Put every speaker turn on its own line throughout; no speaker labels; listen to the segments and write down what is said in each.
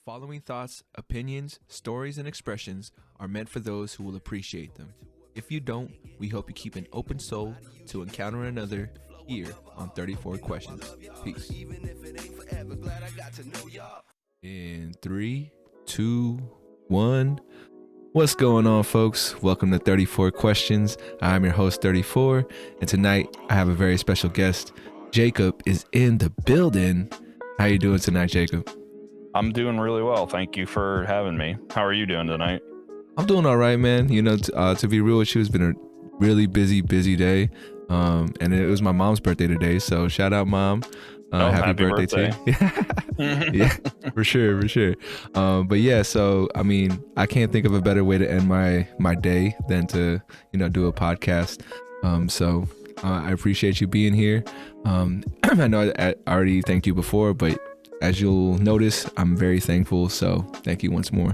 following thoughts, opinions, stories, and expressions are meant for those who will appreciate them. If you don't, we hope you keep an open soul to encounter another here on 34 Questions. Peace. In 3, 2, 1. What's going on, folks? Welcome to 34 Questions. I'm your host, 34, and tonight I have a very special guest. Jacob is in the building. How you doing tonight, Jacob?
I'm doing really well. Thank you for having me. How are you doing tonight?
I'm doing all right, man. You know, to be real with you, it's been a really busy day. And it was my mom's birthday today, so shout out, Mom. Happy birthday to you. Yeah, for sure. But yeah, so I mean, I can't think of a better way to end my day than to, do a podcast. So I appreciate you being here. I know I already thanked you before, but as you'll notice, I'm very thankful. So thank you once more.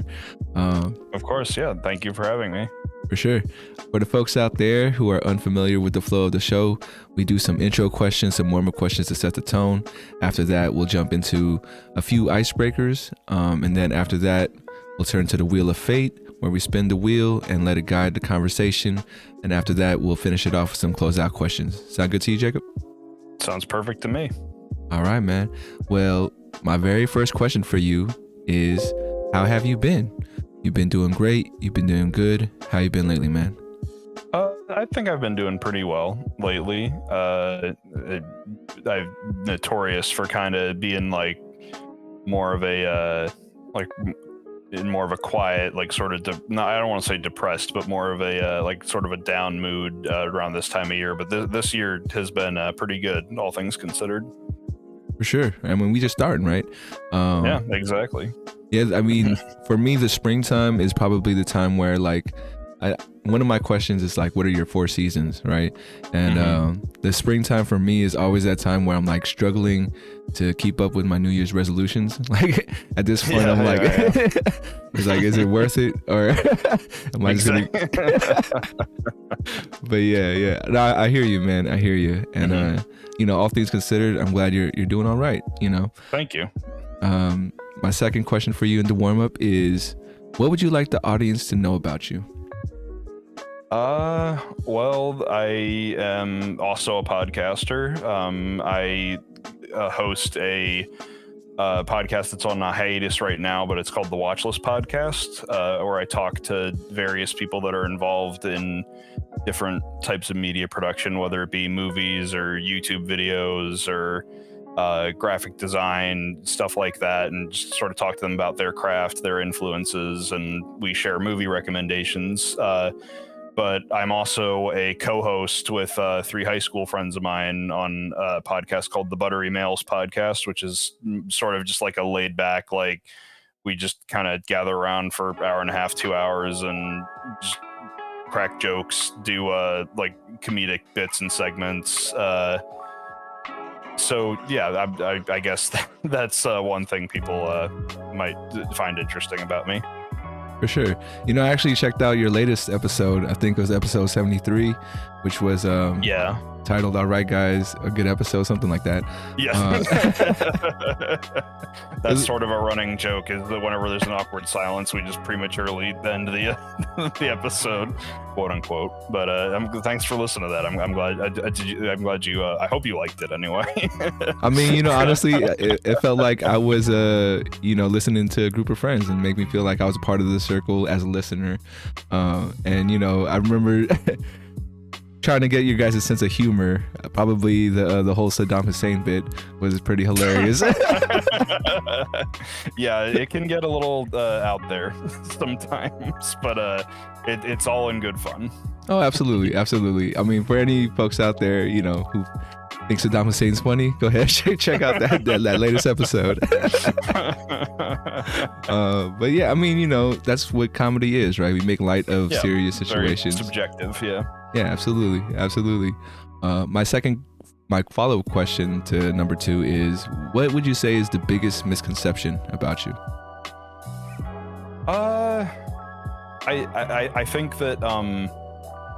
Of course, yeah. Thank you for having me.
For sure. For the folks out there who are unfamiliar with the flow of the show, we do some intro questions, some warm-up questions to set the tone. After that, we'll jump into a few icebreakers. And then after that, we'll turn to the Wheel of Fate, where we spin the wheel and let it guide the conversation. And after that, we'll finish it off with some closeout questions. Sound good to you, Jacob?
Sounds perfect to me.
All right, man. Well, my very first question for you is, how have you been? You've been doing great. You've been doing good. How you been lately, man?
I think I've been doing pretty well lately. I'm notorious for kind of being like more of a in more of a quiet, like sort of I don't want to say depressed, but more of a like sort of a down mood around this time of year. But this year has been pretty good, all things considered.
For sure. I mean, we just starting, right?
Yeah, exactly.
Yeah, I mean, for me, the springtime is probably the time where, like, one of my questions is like, what are your 4 seasons, right? And the springtime for me is always that time where I'm like struggling to keep up with my New Year's resolutions. Like at this point, I'm like, it's like, is it worth it, or am I just gonna? But yeah. No, I hear you, man. I hear you, and all things considered, I'm glad you're doing all right.
Thank you.
My second question for you in the warm-up is, what would you like the audience to know about you?
Well, I am also a podcaster. I host a podcast that's on a hiatus right now, but it's called the Watchlist Podcast, where I talk to various people that are involved in different types of media production, whether it be movies or YouTube videos or graphic design, stuff like that, and just sort of talk to them about their craft, their influences, and we share movie recommendations. But I'm also a co-host with 3 high school friends of mine on a podcast called the Buttery Males Podcast, which is sort of just like a laid back, like we just kind of gather around for an hour and a half, 2 hours, and just crack jokes, do like comedic bits and segments. So yeah, I guess that's one thing people might find interesting about me.
For sure. I actually checked out your latest episode. I think it was episode 73, which was titled "All Right, Guys, a Good Episode," something like that.
Yeah. That's sort of a running joke, is that whenever there's an awkward silence, we just prematurely end the episode, quote unquote. But thanks for listening to that. I'm glad you. I hope you liked it anyway.
I mean, honestly, it felt like I was listening to a group of friends, and make me feel like I was a part of the circle as a listener. And I remember trying to get your guys' sense of humor. Probably the whole Saddam Hussein bit was pretty hilarious.
Yeah, it can get a little out there sometimes, but it's all in good fun.
Oh, absolutely. I mean, for any folks out there, who think Saddam Hussein's funny, go ahead, check out that latest episode. But yeah, I mean, that's what comedy is, right? We make light of serious situations.
Very subjective, yeah.
Yeah, absolutely. My follow-up question to number 2 is, what would you say is the biggest misconception about you?
I think that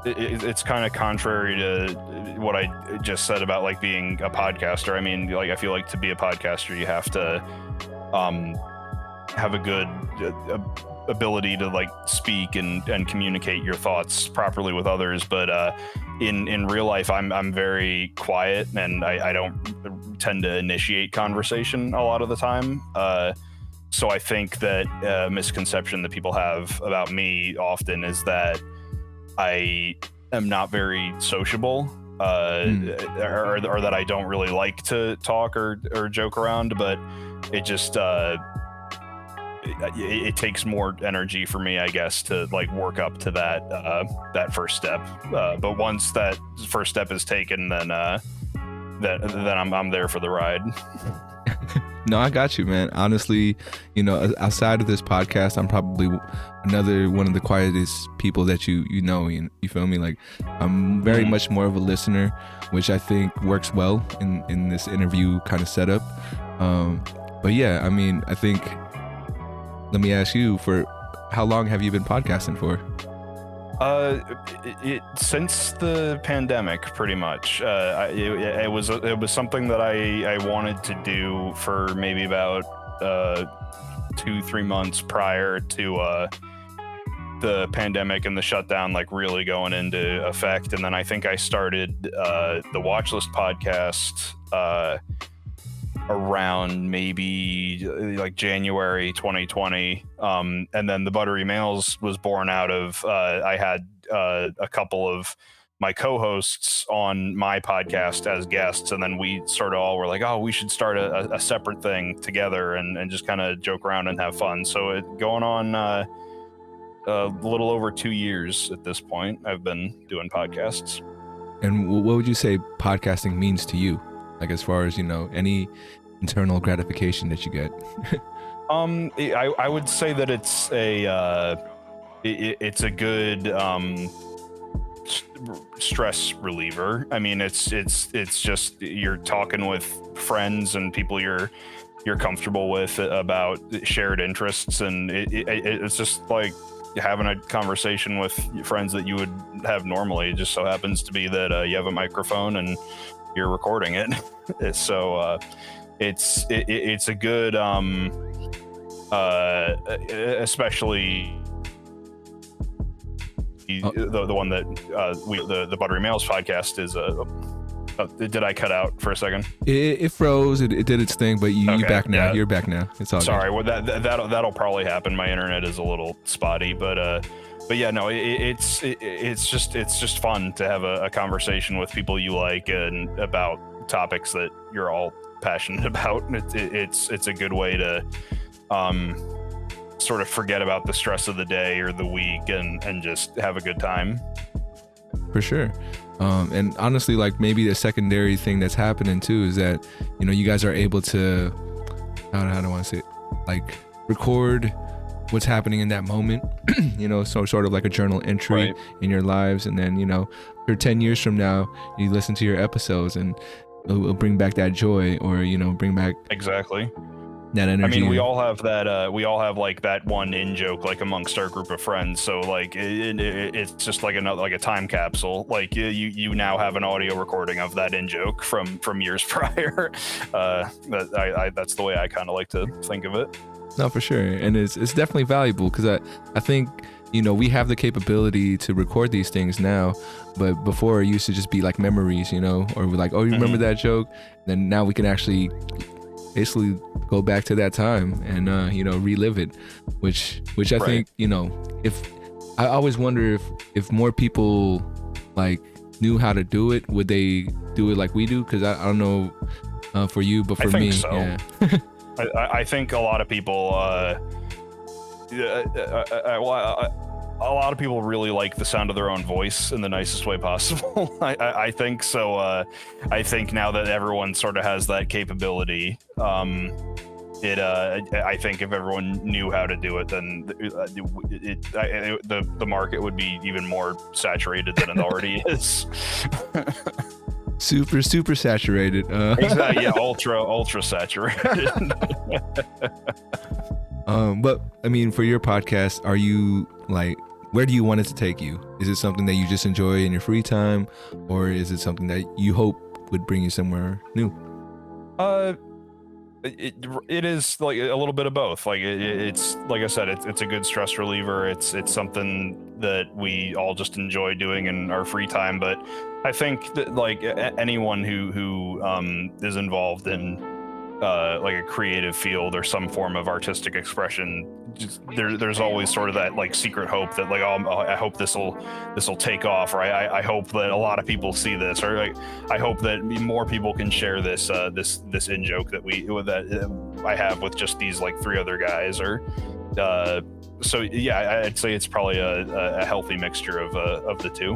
it's kind of contrary to what I just said about like being a podcaster. I mean, like I feel like to be a podcaster, you have to have a good ability to like speak and communicate your thoughts properly with others, but in real life I'm very quiet, and I don't tend to initiate conversation a lot of the time. So I think that a misconception that people have about me often is that I am not very sociable, or that I don't really like to talk or joke around, but it just it takes more energy for me, I guess, to like work up to that first step. But once that first step is taken, then I'm there for the ride.
No, I got you, man. Honestly, outside of this podcast, I'm probably another one of the quietest people that you know. You feel me? Like, I'm very much more of a listener, which I think works well in this interview kind of setup. But yeah, I mean, I think. Let me ask you, for how long have you been podcasting for?
Since the pandemic, pretty much. It was something that I wanted to do for maybe about 2-3 months prior to the pandemic and the shutdown like really going into effect. And then I think I started the Watchlist podcast around maybe like January 2020, and then the Buttery Males was born out of I had a couple of my co-hosts on my podcast as guests, and then we sort of all were like, oh, we should start a separate thing together and just kind of joke around and have fun. So it going on a little over 2 years at this point. I've been doing podcasts.
And what would you say podcasting means to you? Like, as far as, any internal gratification that you get?
I would say that it's a good stress reliever. I mean, it's just you're talking with friends and people you're comfortable with about shared interests, and it's just like having a conversation with friends that you would have normally. It just so happens to be that you have a microphone and you're recording it. So it's a good especially the one that the Buttery Males podcast is did I cut out for a second?
It froze. It did its thing, but you're back now. Yeah. You're back now. It's all
sorry.
good.
Well, that'll probably happen. My internet is a little spotty, but yeah, no, it's just fun to have a conversation with people you like and about topics that you're all passionate about. It's a good way to sort of forget about the stress of the day or the week and just have a good time.
For sure. And honestly, like, maybe the secondary thing that's happening too is that, you guys are able to, how do I want to say it? Like, record what's happening in that moment, so sort of like a journal entry in your lives. And then, for 10 years from now, you listen to your episodes and it'll bring back that joy, or, bring back
exactly
that energy.
I mean, we all have that. We all have like that one in joke, like amongst our group of friends. So like, it's just like a time capsule. Like you now have an audio recording of that in joke from years prior. That's the way I kind of like to think of it.
No, for sure, and it's definitely valuable, because I think we have the capability to record these things now, but before it used to just be like memories, or we're like, oh, you remember that joke? Then now we can actually basically go back to that time and relive it, which I think if I always wonder if more people like knew how to do it, would they do it like we do? Because I don't know for you, but for me,
so.
Yeah.
I think a lot of people a lot of people really like the sound of their own voice in the nicest way possible. I think so. I think now that everyone sort of has that capability, I think if everyone knew how to do it, then the market would be even more saturated than it already is.
Super saturated.
Exactly. Yeah, ultra saturated.
But I mean, for your podcast, are you like, where do you want it to take you? Is it something that you just enjoy in your free time, or is it something that you hope would bring you somewhere new?
it is like a little bit of both. Like it's like I said, it's a good stress reliever. It's something that we all just enjoy doing in our free time. But I think that like anyone who is involved in like a creative field or some form of artistic expression, just, there's always sort of that like secret hope that like, oh, I hope this will take off, or I hope that a lot of people see this, or like I hope that more people can share this this in joke that I have with just these like 3 other guys, or so yeah, I'd say it's probably a healthy mixture of the two.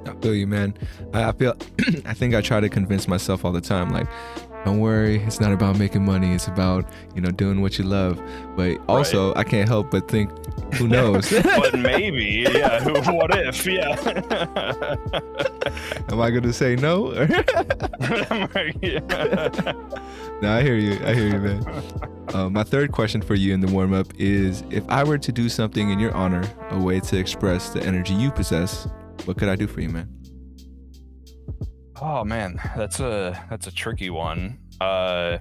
I feel you, man. I feel I think I try to convince myself all the time, like, don't worry, it's not about making money, it's about, you know, doing what you love. But also, right. I can't help but think, who knows?
But maybe, yeah, what if, yeah.
Am I gonna say no? No, I hear you, man. My third question for you in the warm-up is, if I were to do something in your honor, a way to express the energy you possess, what could I do for you, man?
Oh man, that's a tricky one. I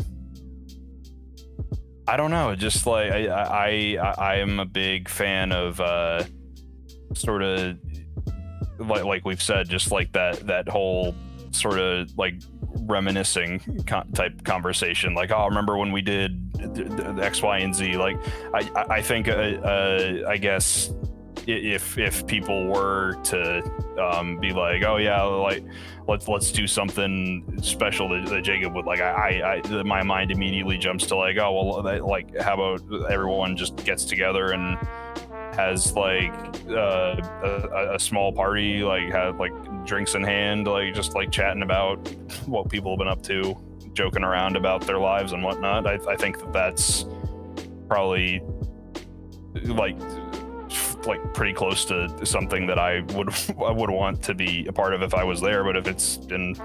don't know. Just like I am a big fan of sort of like we've said, just like that whole sort of like reminiscing type conversation. Like, oh, remember when we did the X, Y, and Z? Like, I think I guess if people were to be like, oh yeah, like let's do something special that Jacob would like, my mind immediately jumps to like, oh well, like how about everyone just gets together and has like a small party, like have like drinks in hand, like just like chatting about what people have been up to, joking around about their lives and whatnot. I think that's probably like pretty close to something that I would want to be a part of if I was there. But if it's in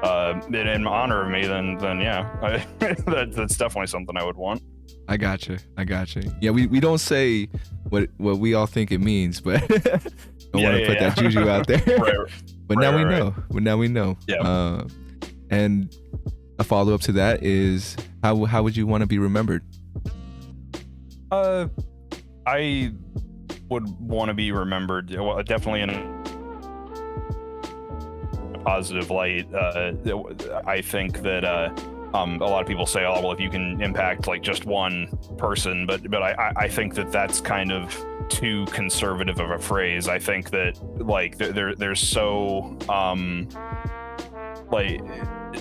honor of me, then yeah, that's definitely something I would want.
I gotcha. Yeah, we don't say what we all think it means, but don't want to put that juju out there. Right. But now we know. Well, now we know. Yeah. And a follow up to that is, how would you want to be remembered?
I would want to be remembered, definitely in a positive light. I think that a lot of people say, oh well, if you can impact like just one person, but I think that's kind of too conservative of a phrase. I think that like there's so like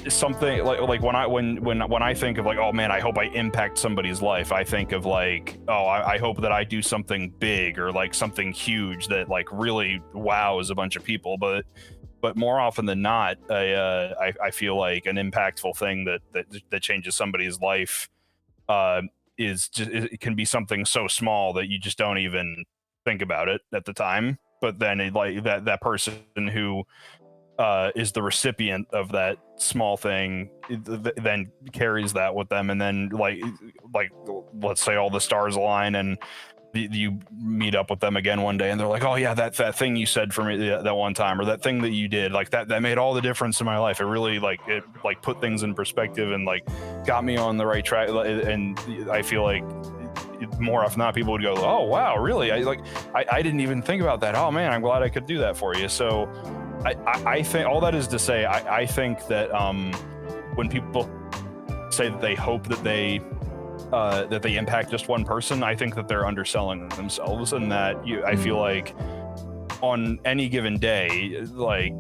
something like when I think of like, oh man, I hope I impact somebody's life, I think of like, oh, I hope that I do something big or like something huge that like really wows a bunch of people. But more often than not, I feel like an impactful thing that changes somebody's life is just, it can be something so small that you just don't even think about it at the time. But then like that person who is the recipient of that small thing then carries that with them, and then like let's say all the stars align and you meet up with them again one day and they're like, oh yeah, that thing you said for me that one time, or that thing that you did, like that made all the difference in my life. It really like put things in perspective and like got me on the right track. And I feel like more often than not, people would go, oh wow, really? I didn't even think about that. Oh man, I'm glad I could do that for you. So I think all that is to say, I think that when people say that they hope that they impact just one person, I think that they're underselling themselves, and that I feel like on any given day, like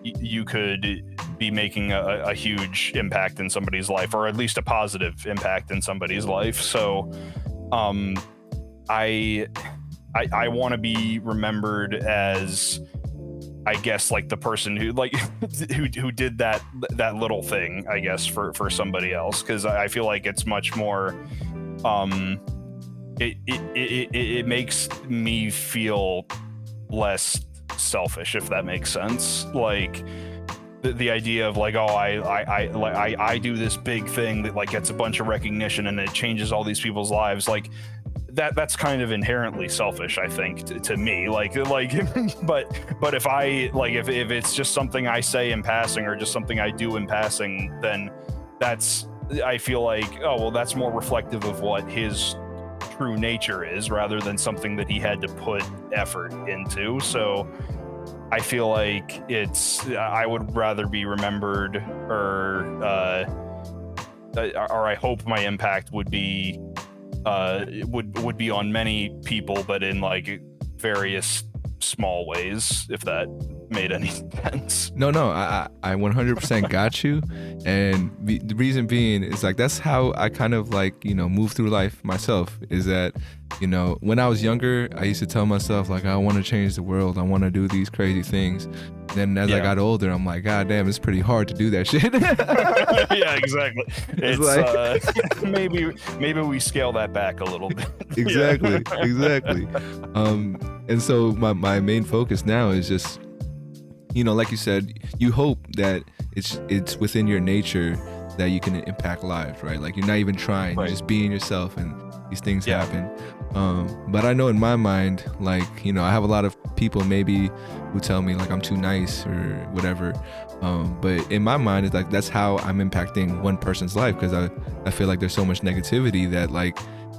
you could be making a huge impact in somebody's life, or at least a positive impact in somebody's life. So I want to be remembered as, I guess, like the person who like who did that little thing, I guess, for somebody else, because I feel like it's much more it makes me feel less selfish, if that makes sense. Like the idea of like, oh, I do this big thing that like gets a bunch of recognition and it changes all these people's lives, like that's kind of inherently selfish, I think, to me. Like but if I like if it's just something I say in passing or just something I do in passing, then that's I feel like, oh, well, that's more reflective of what his true nature is rather than something that he had to put effort into. So I feel like I would rather be remembered, or I hope my impact would be on many people, but in like various small ways, if that made any sense.
No, I 100% got you. And the reason being is like, that's how I kind of like, move through life myself, is that, when I was younger, I used to tell myself like, I want to change the world. I want to do these crazy things. Then as I got older, I'm like, God damn, it's pretty hard to do that shit.
Yeah, exactly. It's like, maybe we scale that back a little bit.
Exactly. And so my main focus now is just, like you said, you hope that it's within your nature that you can impact lives, right? Like, you're not even trying, you're just being yourself, and these things happen. But I know in my mind, like, I have a lot of people maybe who tell me like I'm too nice or whatever. But in my mind, it's like, that's how I'm impacting one person's life, because I feel like there's so much negativity that, like,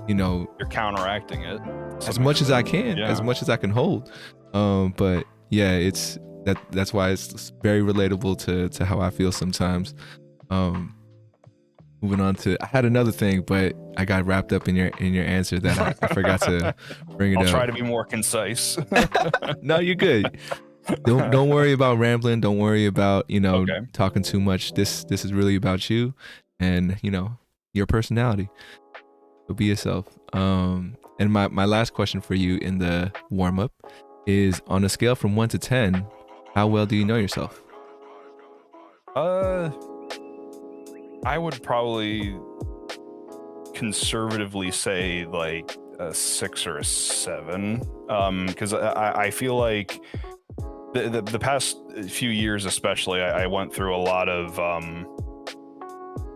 you're
counteracting it
as much as I can, as much as I can hold. But yeah, that's why it's very relatable to how I feel sometimes. Moving on to, I had another thing, but I got wrapped up in your answer that I forgot to bring it up.
I'll try to be more concise.
No, you're good. Don't worry about rambling. Don't worry about talking too much. This is really about you and your personality. So be yourself. And my last question for you in the warm up is, on a scale from 1 to 10, how well do you know yourself?
I would probably conservatively say like a 6 or a 7, because I feel like the past few years especially, I went through a lot of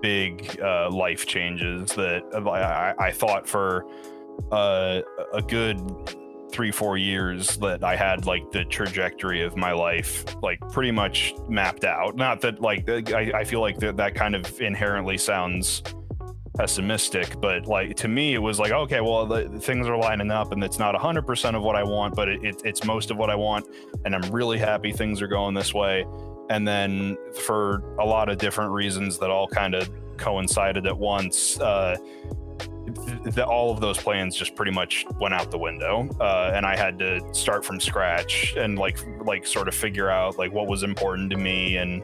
big life changes that I thought for a good 3-4 years that I had like the trajectory of my life like pretty much mapped out. Not that like I feel like that kind of inherently sounds pessimistic, but like to me it was like, okay, well, the things are lining up and it's not 100% of what I want, but it's most of what I want, and I'm really happy things are going this way. And then for a lot of different reasons that all kind of coincided at once, all of those plans just pretty much went out the window, and I had to start from scratch and like sort of figure out like what was important to me and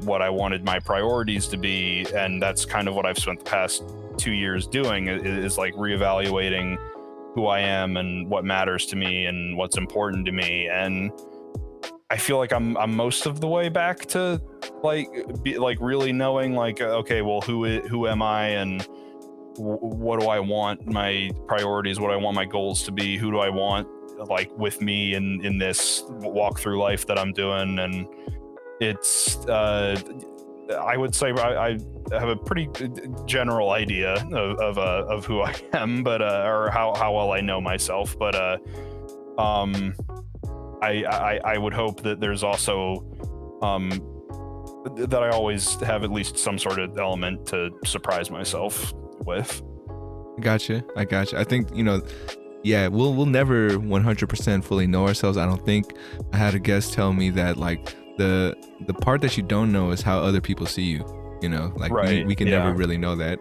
what I wanted my priorities to be. And that's kind of what I've spent the past 2 years doing, is like reevaluating who I am and what matters to me and what's important to me. And I feel like I'm most of the way back to like really knowing like, okay, well, who am I, and what do I want my priorities, what do I want my goals to be, who do I want like with me in this walk through life that I'm doing. And it's I would say I have a pretty general idea of who I am, but or how well I know myself, but I would hope that there's also that I always have at least some sort of element to surprise myself with.
I gotcha. I think, yeah, we'll never 100% fully know ourselves. I don't think. I had a guest tell me that like the part that you don't know is how other people see you, like we can never really know that.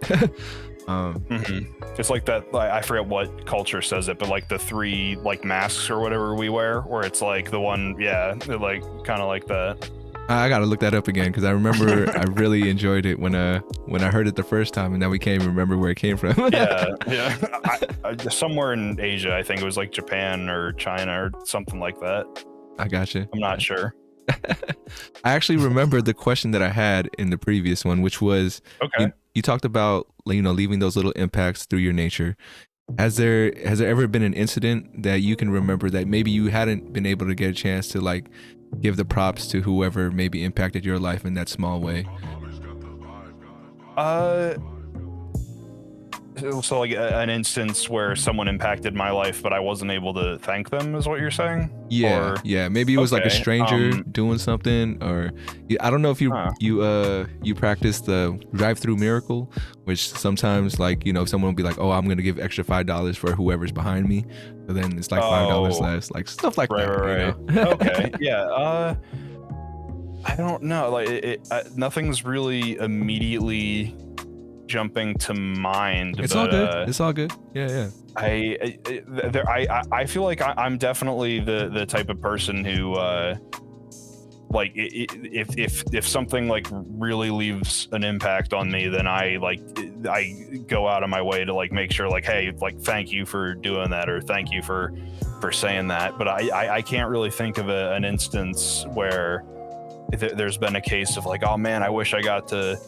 It's like that, I forget what culture says it, but like the 3 like masks or whatever we wear, where it's like the one, like kind of like that.
I gotta look that up again, because I remember I really enjoyed it when I heard it the first time, and now we can't even remember where it came from.
yeah. I somewhere in Asia, I think it was like Japan or China or something like that.
I gotcha.
I'm not sure.
I actually remember the question that I had in the previous one, which was,
okay,
you talked about leaving those little impacts through your nature. Has there ever been an incident that you can remember that maybe you hadn't been able to get a chance to like give the props to whoever maybe impacted your life in that small way?
So like an instance where someone impacted my life, but I wasn't able to thank them, is what you're saying?
Yeah,
Or,
yeah. Maybe it was like a
okay,
stranger doing something, or I don't know if you practice the drive-through miracle, which sometimes like if someone will be like, oh, I'm gonna give extra $5 for whoever's behind me, but then it's like $5 less, like stuff like that.
Right. Okay, yeah. I don't know. Like nothing's really immediately jumping to mind.
It's
but,
all good. It's all good. Yeah.
I feel like I'm definitely the type of person who like if something like really leaves an impact on me, then I go out of my way to like make sure like, hey, like thank you for doing that, or thank you for saying that. But I can't really think of an instance where there's been a case of like, oh man, I wish I got to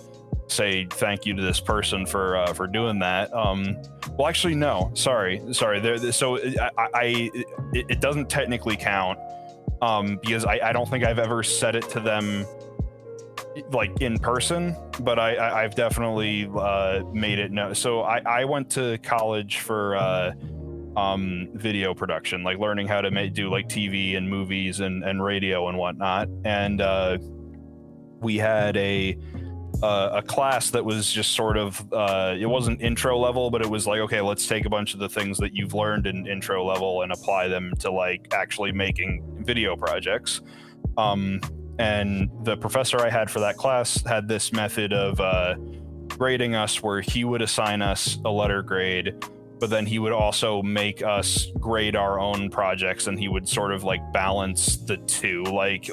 say thank you to this person for doing that. Well, actually, no. Sorry. So it doesn't technically count because I don't think I've ever said it to them like in person, but I've definitely made it known. So I went to college for video production, like learning how to do like TV and movies and radio and whatnot. And we had a class that was just sort of it wasn't intro level, but it was like, okay, let's take a bunch of the things that you've learned in intro level and apply them to like actually making video projects. And the professor I had for that class had this method of grading us where he would assign us a letter grade, but then he would also make us grade our own projects, and he would sort of like balance the two, like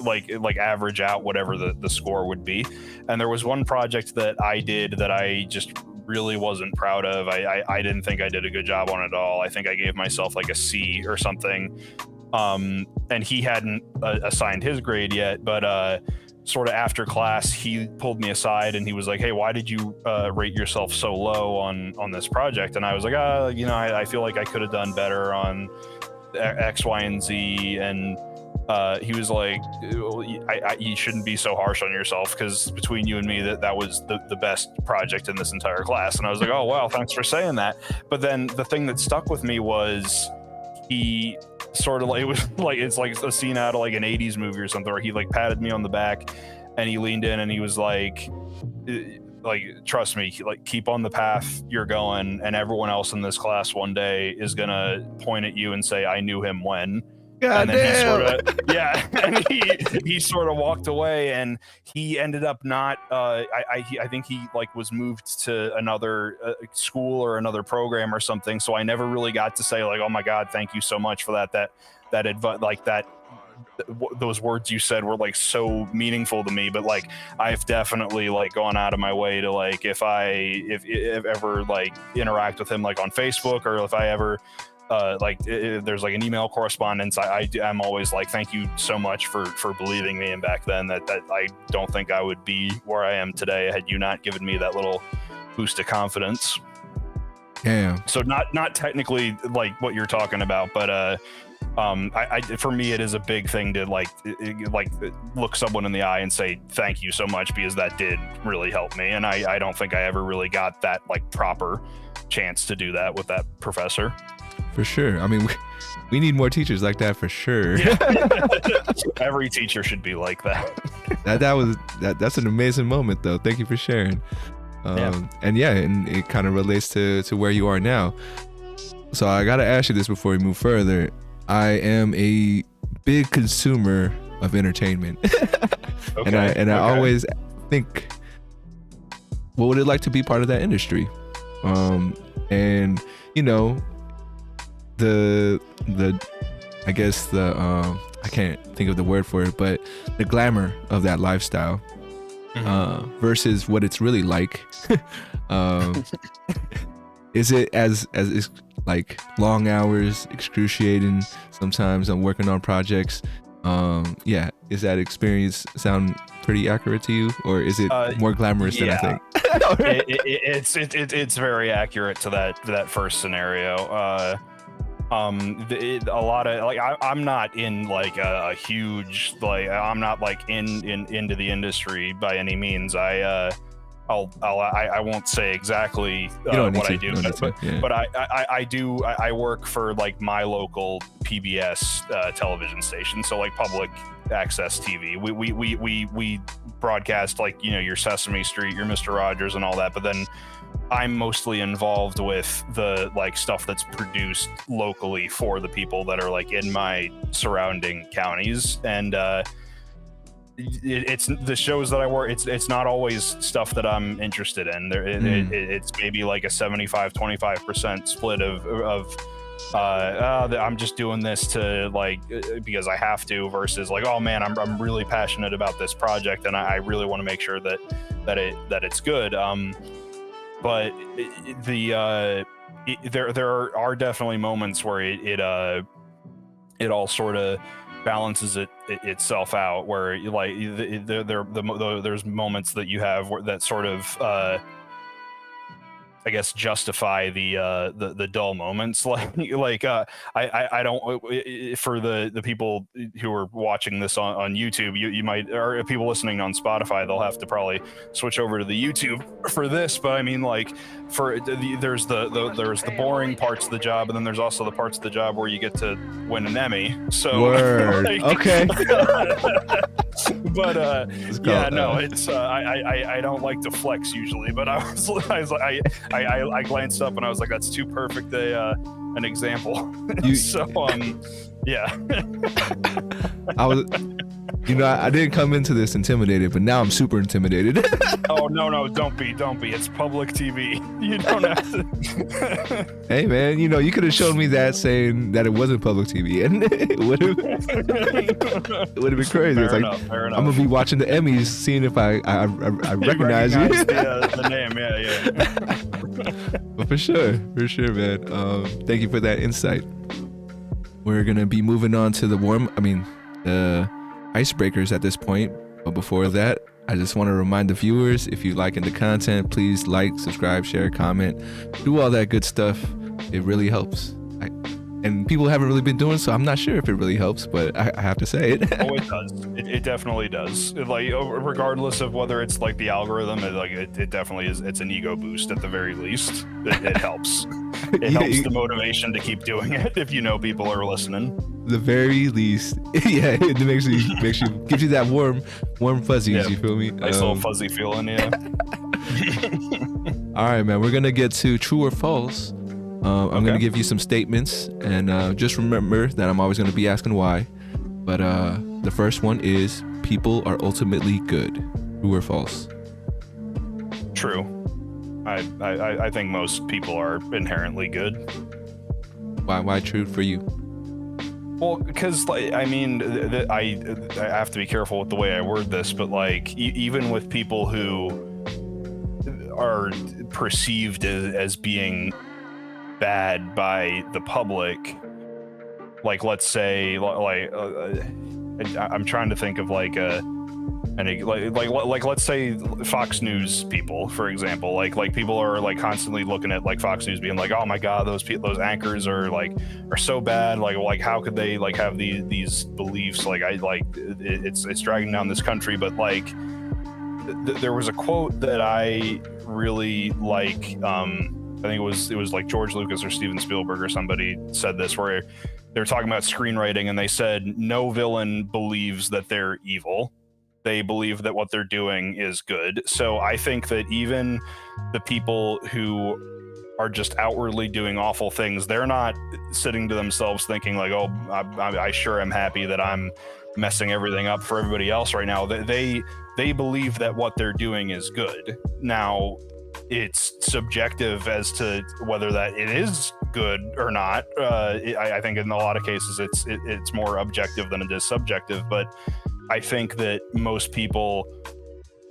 average out whatever the score would be. And there was one project that I did that I just really wasn't proud of. I didn't think I did a good job on it at all. I think I gave myself like a C or something. And he hadn't assigned his grade yet, but sort of after class, he pulled me aside and he was like, hey, why did you rate yourself so low on this project? And I was like, I feel like I could have done better on X, Y, and Z. And he was like, you shouldn't be so harsh on yourself, because between you and me, that was the best project in this entire class. And I was like, oh, wow, thanks for saying that. But then the thing that stuck with me was he sort of like, it was like, it's like a scene out of like an 80s movie or something, where he like patted me on the back and he leaned in and he was like trust me, like keep on the path you're going, and everyone else in this class one day is gonna point at you and say, I knew him when.
God
and then
damn.
he sort of walked away, and he ended up not I think he like was moved to another school or another program or something, so I never really got to say like, oh my god, thank you so much for that advice, like that those words you said were like so meaningful to me. But like I've definitely like gone out of my way to like, if ever like interact with him like on Facebook, or if I ever if there's like an email correspondence, I'm always like, thank you so much for believing me. And back then that I don't think I would be where I am today had you not given me that little boost of confidence.
Damn.
So not technically like what you're talking about, but I for me it is a big thing to like look someone in the eye and say thank you so much, because that did really help me. And I don't think I ever really got that like proper chance to do that with that professor.
For sure. I mean, we need more teachers like that for sure.
Yeah. Every teacher should be like that.
That's an amazing moment though. Thank you for sharing. And it kind of relates to where you are now. So I got to ask you this before we move further. I am a big consumer of entertainment. Okay, and I always think, what would it like to be part of that industry? And the I guess I can't think of the word for it, but the glamour of that lifestyle versus what it's really like. Is it as like long hours, excruciating sometimes? I'm working on projects. Is that experience sound pretty accurate to you, or is it more glamorous than I think?
It's very accurate to that first scenario. A lot of like I'm not in like a huge, like I'm not like into the industry by any means. I won't say exactly what I do, but I work for like my local PBS television station, so like public access TV. We broadcast like, you know, your Sesame Street, your Mr. Rogers, and all that. But then I'm mostly involved with the like stuff that's produced locally for the people that are like in my surrounding counties, and it's the shows that I work. It's not always stuff that I'm interested in. It's maybe like a 75-25% split of I'm just doing this to like because I have to, versus like, oh man, I'm really passionate about this project and I really want to make sure that it's good. But there are definitely moments where it all sort of balances itself out, where like there's moments that you have that sort of I guess justify the dull moments, I don't, for the people who are watching this on YouTube, you might, or people listening on Spotify, they'll have to probably switch over to the YouTube for this, but I mean, like, for there's the boring parts of the job, and then there's also the parts of the job where you get to win an Emmy. So
word.
Like, okay. But yeah, no, it's I don't like to flex usually, but I glanced up and I was like, that's too perfect an example. So yeah.
I didn't come into this intimidated, but now I'm super intimidated.
Oh no, don't be. It's public TV. You don't have to.
Hey man, you could have shown me that saying that it wasn't public TV, and it would have been crazy. Fair enough. I'm gonna be watching the Emmys, seeing if I recognize you.
The name, yeah.
But for sure, man. Thank you for that insight. We're gonna be moving on to the icebreakers at this point, but before that, I just want to remind the viewers, if you liking the content, please like, subscribe, share, comment, do all that good stuff. It really helps. And people haven't really been doing so. I'm not sure if it really helps, but I have to say it.
Oh, it does. It definitely does. Like, regardless of whether it's like the algorithm, it definitely is. It's an ego boost at the very least. It helps. It helps the motivation to keep doing it if people are listening.
The very least, yeah, it makes you gives you that warm fuzzies. Yeah, you feel me?
Nice little fuzzy feeling, yeah.
All right, man. We're gonna get to true or false. I'm gonna give you some statements, and just remember that I'm always gonna be asking why. But the first one is: people are ultimately good. True or false?
True. I think most people are inherently good.
Why true for you?
Well, because I have to be careful with the way I word this, but like even with people who are perceived as being bad by the public, like let's say I'm trying to think of like let's say Fox News people, for example, like people are like constantly looking at like Fox News being like, oh my god, those anchors are so bad, like how could they like have these beliefs, it's dragging down this country. But like there was a quote that I really like, I think it was like George Lucas or Steven Spielberg or somebody said this, where they're talking about screenwriting, and they said no villain believes that they're evil. They believe that what they're doing is good. So I think that even the people who are just outwardly doing awful things, they're not sitting to themselves thinking like, oh, I sure am happy that I'm messing everything up for everybody else right now. They believe that what they're doing is good. Now, it's subjective as to whether that it is good or not. I think in a lot of cases it's more objective than it is subjective, but I think that most people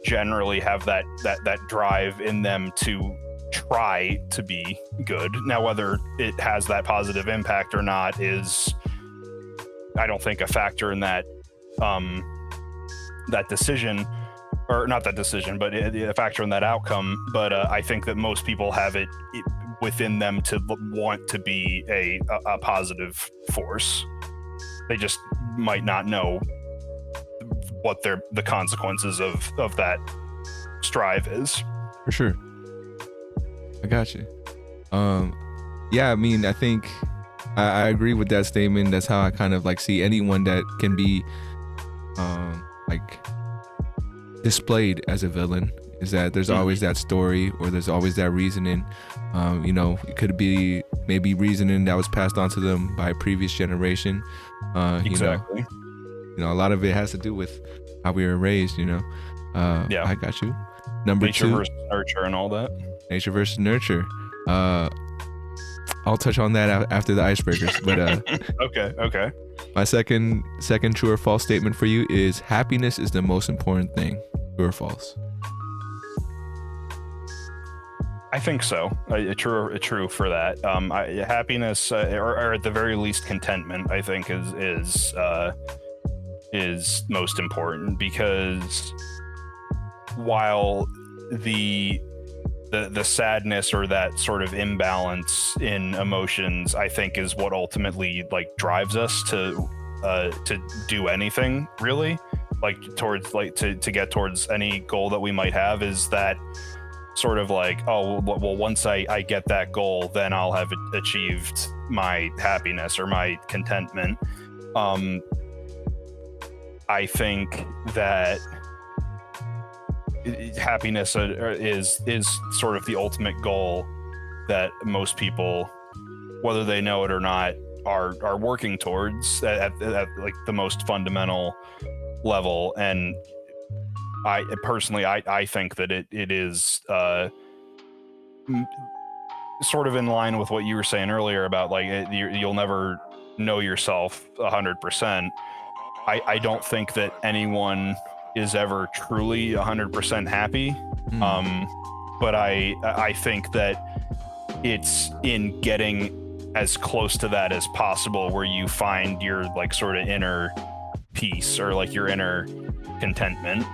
generally have that drive in them to try to be good. Now, whether it has that positive impact or not is, I don't think, a factor in that that decision, or not that decision, but a factor in that outcome. But I think that most people have it within them to want to be a positive force. They just might not know what the consequences of that strive is.
For sure. I got you. Yeah, I mean, I think I agree with that statement. That's how I kind of like see anyone that can be like displayed as a villain, is that there's always that story, or there's always that reasoning. It could be maybe reasoning that was passed on to them by a previous generation.
Exactly.
A lot of it has to do with how we were raised.
Yeah.
I got you. Number
nature
2,
versus nurture and all that.
nature versus nurture. I'll touch on that after the icebreakers, but
Okay.
my second true or false statement for you is happiness is the most important thing. True or false?
I think so. True for that. Happiness, or at the very least, contentment, I think is most important, because while the sadness or that sort of imbalance in emotions, I think, is what ultimately like drives us to do anything, really, like towards like to get towards any goal that we might have, is that sort of like, oh well, once I get that goal, then I'll have achieved my happiness or my contentment. I think that happiness is sort of the ultimate goal that most people, whether they know it or not, are working towards at like the most fundamental level. And I personally think that it is sort of in line with what you were saying earlier about like you'll never know yourself 100%. I don't think that anyone is ever truly 100% happy. But I think that it's in getting as close to that as possible where you find your like sort of inner peace, or like your inner contentment.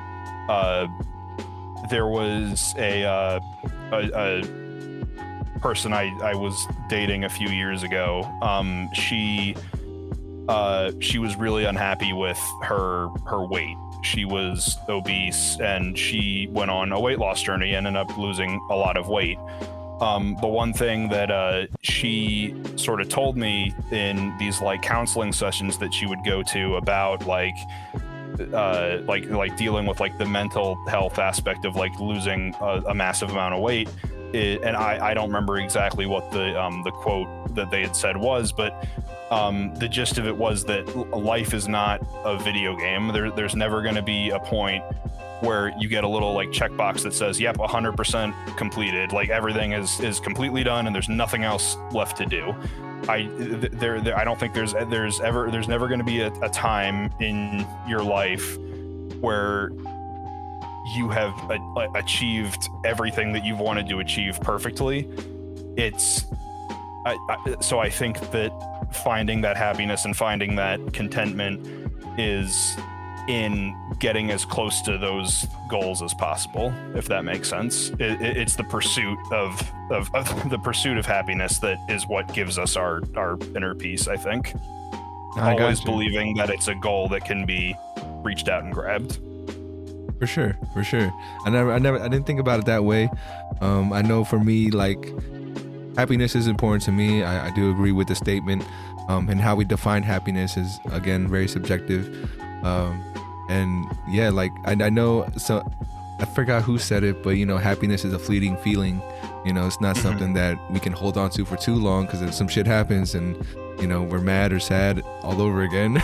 There was a person I was dating a few years ago. She was really unhappy with her weight. She was obese, and she went on a weight loss journey and ended up losing a lot of weight. The one thing that she sort of told me in these like counseling sessions that she would go to about like dealing with like the mental health aspect of like losing a massive amount of weight, and I don't remember exactly what the quote that they had said was, but the gist of it was that life is not a video game. There's never going to be a point where you get a little like checkbox that says, yep, 100% completed. Like everything is completely done and there's nothing else left to do. I don't think there's never going to be a time in your life where you have achieved everything that you've wanted to achieve perfectly. So I think that finding that happiness and finding that contentment is in getting as close to those goals as possible, if that makes sense. It's the pursuit of the pursuit of happiness that is what gives us our inner peace, I think. Always believing that it's a goal that can be reached out and grabbed.
For sure. I didn't think about it that way. I know for me, like, happiness is important to me. I do agree with the statement. And how we define happiness is, again, very subjective. And yeah, like I know, so I forgot who said it, but happiness is a fleeting feeling. It's not something that we can hold on to for too long, because if some shit happens and we're mad or sad all over again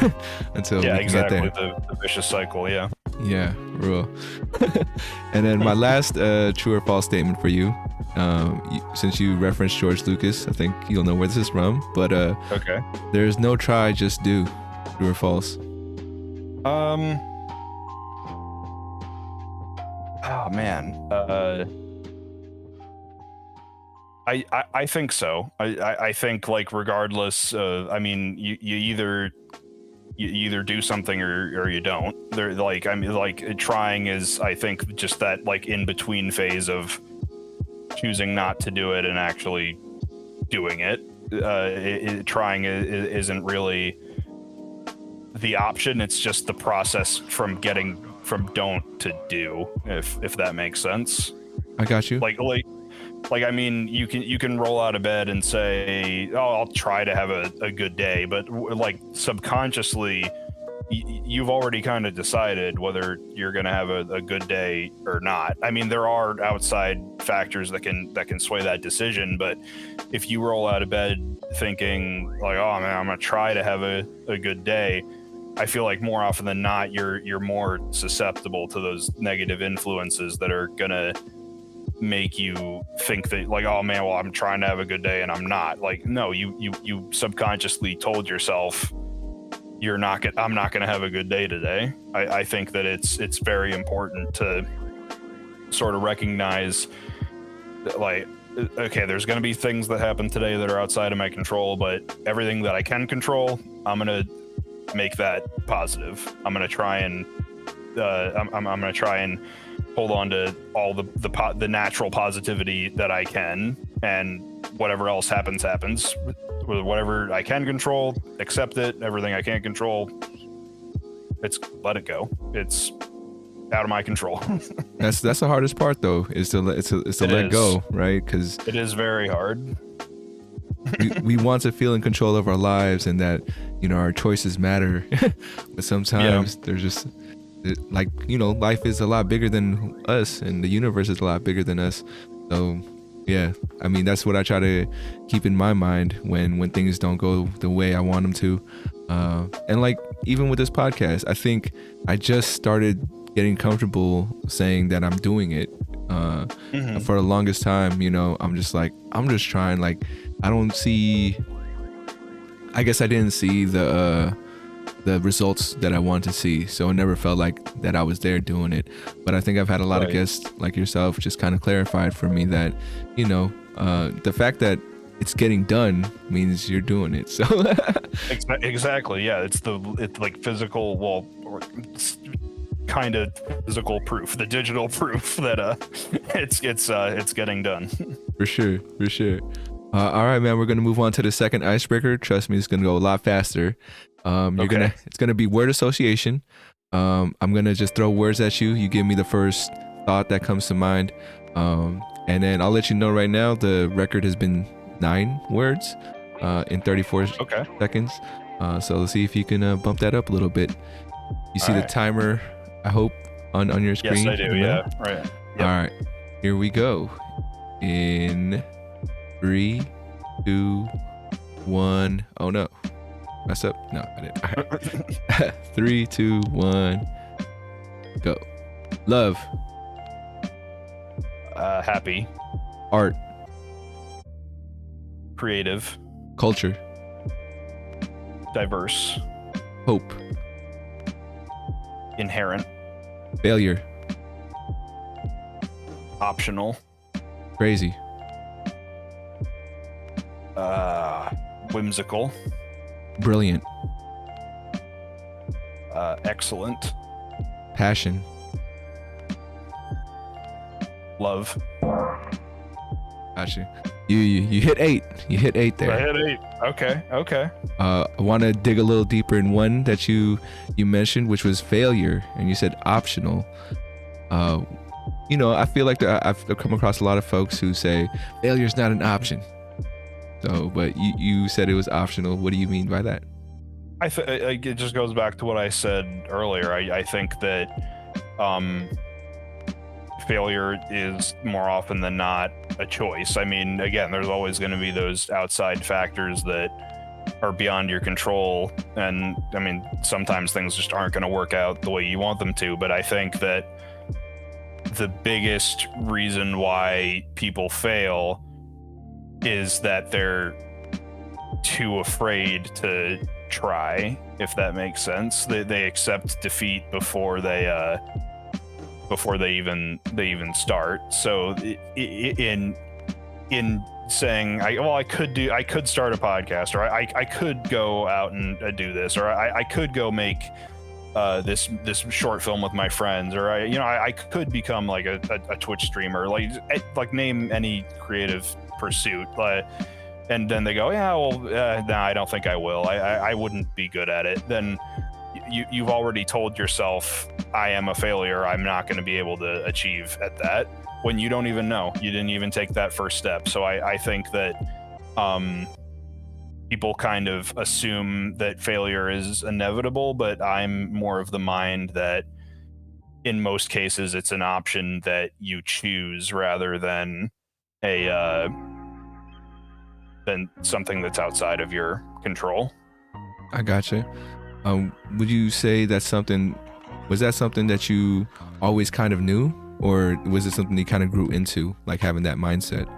until we can get there.
The vicious cycle.
Yeah, real. And then my last true or false statement for you, since you referenced George Lucas, I think you'll know where this is from, but
okay.
There's no try, just do. True or false?
Oh man. I think so. I think, like, regardless, I mean, you either do something or you don't. They're like, I mean, like, trying is, I think, just that like in between phase of choosing not to do it and actually doing it. Trying isn't really the option. It's just the process from getting from don't to do, if that makes sense.
I got you.
Like I mean, you can roll out of bed and say, "Oh, I'll try to have a good day," but like subconsciously, you've already kind of decided whether you're going to have a good day or not. I mean, there are outside factors that can sway that decision, but if you roll out of bed thinking like, "Oh man, I'm going to try to have a good day," I feel like more often than not, you're more susceptible to those negative influences that are going to make you think that like, oh man, well, I'm trying to have a good day and I'm not. Like, no, you subconsciously told yourself I'm not going to have a good day today. I think that it's very important to sort of recognize that, like, okay, there's going to be things that happen today that are outside of my control, but everything that I can control, I'm going to make that positive. I'm going to try and I'm going to try and hold on to all the natural positivity that I can, and whatever else happens. Whatever I can control, accept it. Everything I can't control, let it go. It's out of my control.
That's the hardest part, though, is to let go, right? Because
it is very hard.
we want to feel in control of our lives, and that our choices matter. But sometimes there's just like life is a lot bigger than us, and the universe is a lot bigger than us. So yeah, I mean, that's what I try to keep in my mind when things don't go the way I want them to. And like, even with this podcast, I think I just started getting comfortable saying that I'm doing it. For the longest time, I'm just trying. Like, I guess I didn't see the results that I want to see, so it never felt like that I was there doing it. But I think I've had a lot of guests like yourself just kind of clarified for me that the fact that it's getting done means you're doing it. So
exactly, yeah, it's like physical, well, it's kind of physical proof, the digital proof that it's getting done.
For sure. All right, man, we're gonna move on to the second icebreaker. Trust me, it's gonna go a lot faster. It's gonna be word association. I'm gonna just throw words at you. You give me the first thought that comes to mind, and then I'll let you know right now. The record has been 9 words in 34 seconds. So let's see if you can bump that up a little bit. You see the timer, I hope, on your screen.
Yes, I do. Yeah, right. Yep.
All right, here we go. In 3, 2, 1. Oh no. Mess up? No, I didn't. All right. 3, 2, 1, go. Love.
Happy.
Art.
Creative.
Culture.
Diverse.
Hope.
Inherent.
Failure.
Optional.
Crazy.
Whimsical.
Brilliant.
Excellent.
Passion.
Love.
Gotcha. You hit 8. You hit 8 there.
I hit 8. Okay.
I want to dig a little deeper in one that you mentioned, which was failure, and you said optional. I feel like I've come across a lot of folks who say failure is not an option. So, but you said it was optional. What do you mean by that?
It just goes back to what I said earlier. I think that failure is more often than not a choice. I mean, again, there's always going to be those outside factors that are beyond your control, and I mean, sometimes things just aren't going to work out the way you want them to. But I think that the biggest reason why people fail is that they're too afraid to try, if that makes sense. They accept defeat before they even start. So in saying I could start a podcast, or I could go out and do this, or I could go make this short film with my friends, or I could become like a Twitch streamer, like name any creative pursuit, and then they go, yeah, well, no, I don't think I will. I wouldn't be good at it. Then you've already told yourself, I am a failure, I'm not going to be able to achieve at that, when you don't even know, you didn't even take that first step. So I think that people kind of assume that failure is inevitable, but I'm more of the mind that in most cases it's an option that you choose rather than than something that's outside of your control.
I gotcha. Would you say was that something that you always kind of knew, or was it something you kind of grew into, like having that mindset?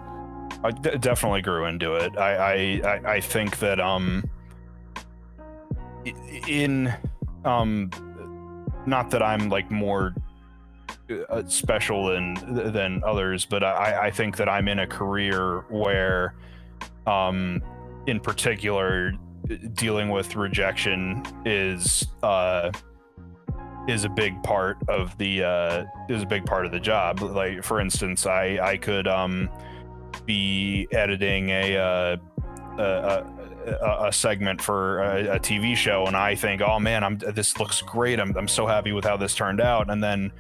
I definitely grew into it. I think that not that I'm like more special than others, but I think that I'm in a career where in particular dealing with rejection is a big part of the job. Like, for instance, I could be editing a segment for a TV show, and I think, oh man, this looks great, I'm so happy with how this turned out, and then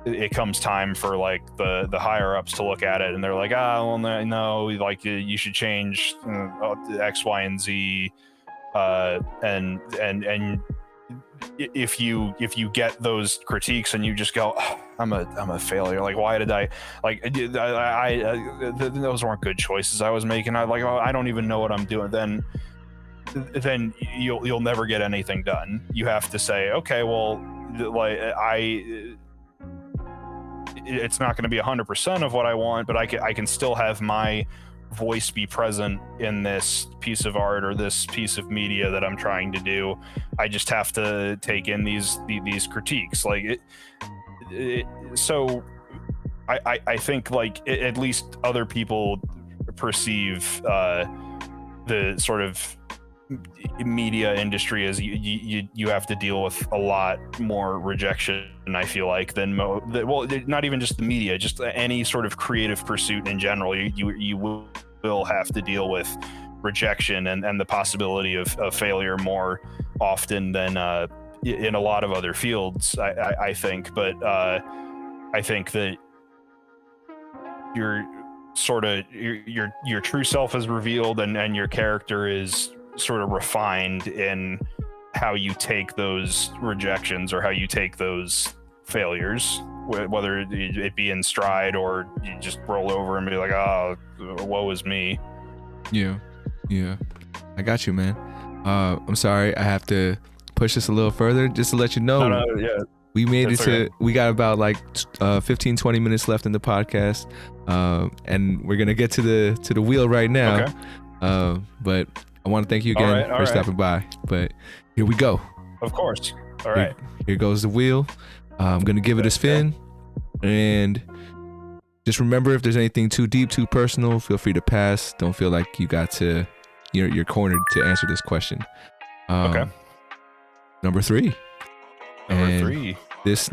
it comes time for like the higher ups to look at it, and they're like, well, no, like you should change X, Y, and Z, and if you get those critiques and you just go, oh, I'm a failure, like why did I those weren't good choices I was making, I don't even know what I'm doing, then you'll never get anything done. You have to say, okay, well, like it's not going to be 100% of what I want, but I can still have my voice be present in this piece of art or this piece of media that I'm trying to do. I just have to take in these critiques. Like so I think like at least other people perceive the sort of media industry as you have to deal with a lot more rejection, I feel like, than well, not even just the media, just any sort of creative pursuit in general. You will have to deal with rejection and the possibility of failure more often than in a lot of other fields, I think. But I think that your true self is revealed, and your character is sort of refined in how you take those rejections or how you take those failures, whether it be in stride or you just roll over and be like, oh, woe is me.
Yeah I got you, man. I'm sorry, I have to push this a little further just to let you know.
No, yeah,
we made it to we got about like 15-20 minutes left in the podcast, and we're gonna get to the wheel right now. Okay. But I want to thank you again for stopping by. But here we go.
Of course. All right.
Here goes the wheel. I'm going to give it a spin. And just remember, if there's anything too deep, too personal, feel free to pass. Don't feel like you're cornered to answer this question.
Okay.
Number three.
Three.
This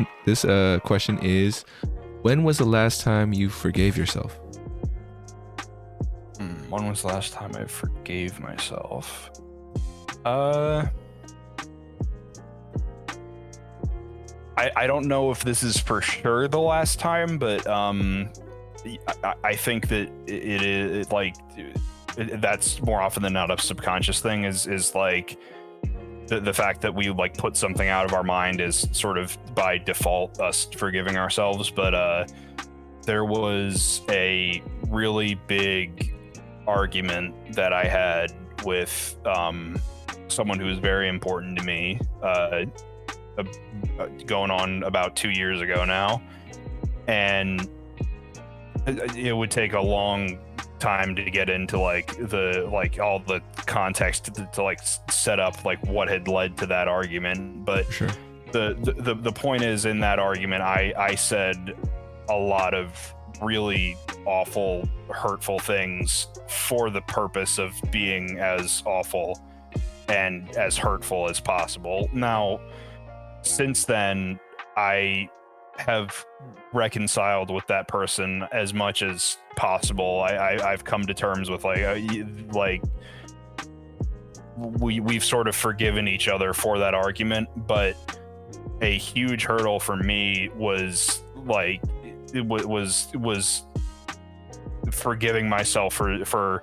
question is, when was the last time you forgave yourself?
When was the last time I forgave myself? I don't know if this is for sure the last time, but I think that it is like that's more often than not a subconscious thing. Is like the fact that we like put something out of our mind is sort of by default us forgiving ourselves. But there was a really big argument that I had with someone who was very important to me, going on about 2 years ago now, and it would take a long time to get into like all the context to like set up like what had led to that argument. But
sure.
The point is, in that argument I said a lot of really awful, hurtful things for the purpose of being as awful and as hurtful as possible. Now, since then, I have reconciled with that person as much as possible. I've come to terms with like we've sort of forgiven each other for that argument, but a huge hurdle for me was like it was forgiving myself for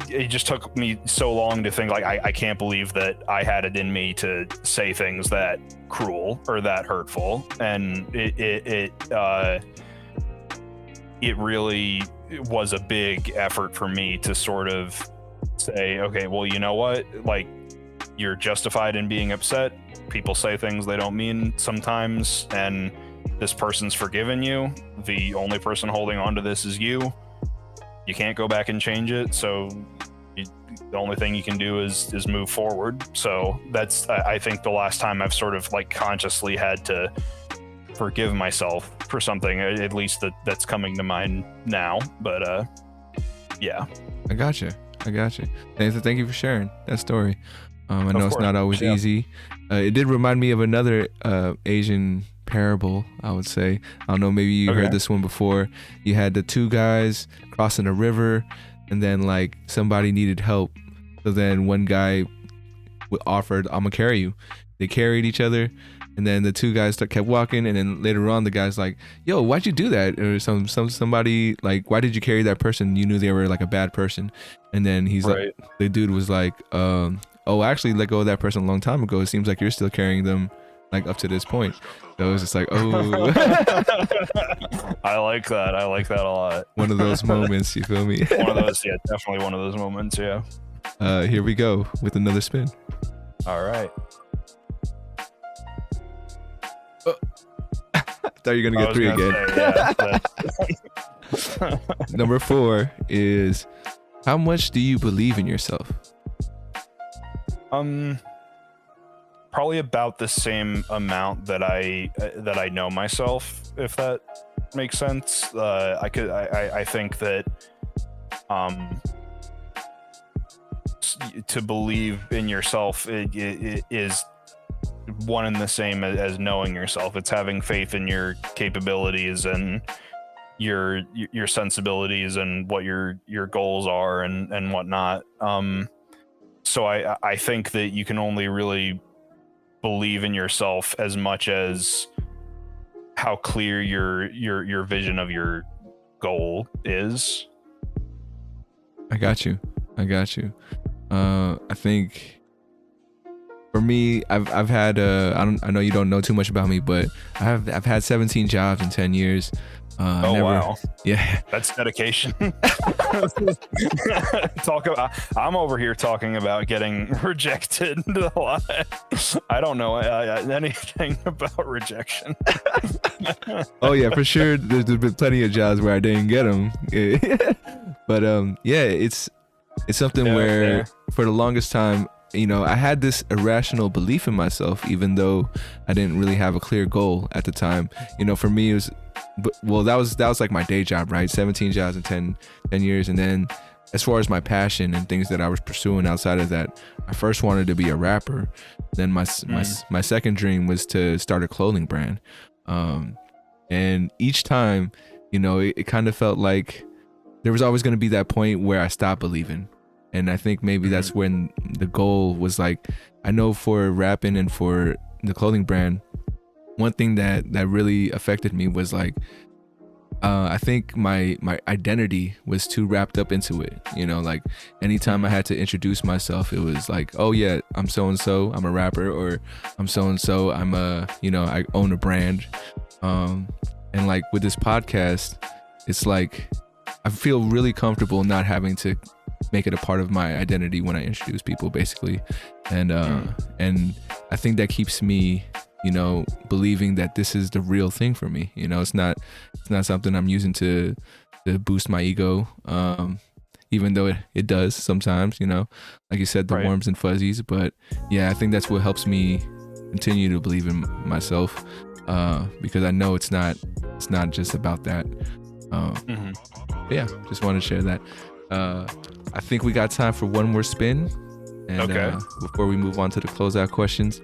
it just took me so long to think like I can't believe that I had it in me to say things that cruel or that hurtful, and it really was a big effort for me to sort of say, okay, well, you know what, like, you're justified in being upset. People say things they don't mean sometimes, and this person's forgiven you. The only person holding on to this is you. You can't go back and change it, so the only thing you can do is move forward. So that's, I think, the last time I've sort of like consciously had to forgive myself for something, at least that's coming to mind now. But yeah.
I gotcha. Thank you for sharing that story. I know it's not always easy. It did remind me of another Asian parable, I would say. I don't know, maybe you heard this one before. You had the two guys crossing a river, and then like somebody needed help. So then one guy offered, I'm gonna carry you. They carried each other, and then the two guys kept walking, and then later on the guy's like, yo, why'd you do that? Or somebody like, why did you carry that person? You knew they were like a bad person. And then he's like, the dude was like, oh, I actually let go of that person a long time ago. It seems like you're still carrying them like up to this point. So it was just like, oh.
I like that a lot.
One of those moments, you feel me?
One of those, yeah, definitely one of those moments, yeah.
Here we go with another spin.
All right.
I thought you were gonna get 3 again.
Say, yeah,
Number 4 is, how much do you believe in yourself?
Probably about the same amount that I know myself, if that makes sense. I think that to believe in yourself it is one and the same as knowing yourself. It's having faith in your capabilities and your sensibilities and what your goals are and whatnot. So I think that you can only really believe in yourself as much as how clear your vision of your goal is.
I got you. I think for me, I've had I know you don't know too much about me, but I've had 17 jobs in 10 years.
Wow.
Yeah,
that's dedication. I'm over here talking about getting rejected a lot. I don't know anything about rejection.
Oh yeah, for sure. There's been plenty of jobs where I didn't get them. But yeah, it's something where for the longest time, you know, I had this irrational belief in myself, even though I didn't really have a clear goal at the time. You know, for me, it was, that was like my day job, right? 17 jobs in 10 years. And then as far as my passion and things that I was pursuing outside of that, I first wanted to be a rapper. Then my second dream was to start a clothing brand. And each time, you know, it kind of felt like there was always going to be that point where I stopped believing. And I think maybe that's when the goal was like, I know for rapping and for the clothing brand, one thing that really affected me was like, I think my identity was too wrapped up into it. You know, like anytime I had to introduce myself, it was like, oh yeah, I'm so-and-so, I'm a rapper, or I'm so-and-so, I'm I own a brand. And like with this podcast, it's like, I feel really comfortable not having to make it a part of my identity when I introduce people, basically. And I think that keeps me, you know, believing that this is the real thing for me. You know, it's not something I'm using to boost my ego, even though it does sometimes, you know, like you said, the warms and fuzzies. But yeah, I think that's what helps me continue to believe in myself, because I know it's not just about that. Yeah, just wanted to share that. I think we got time for one more spin, and before we move on to the closeout questions.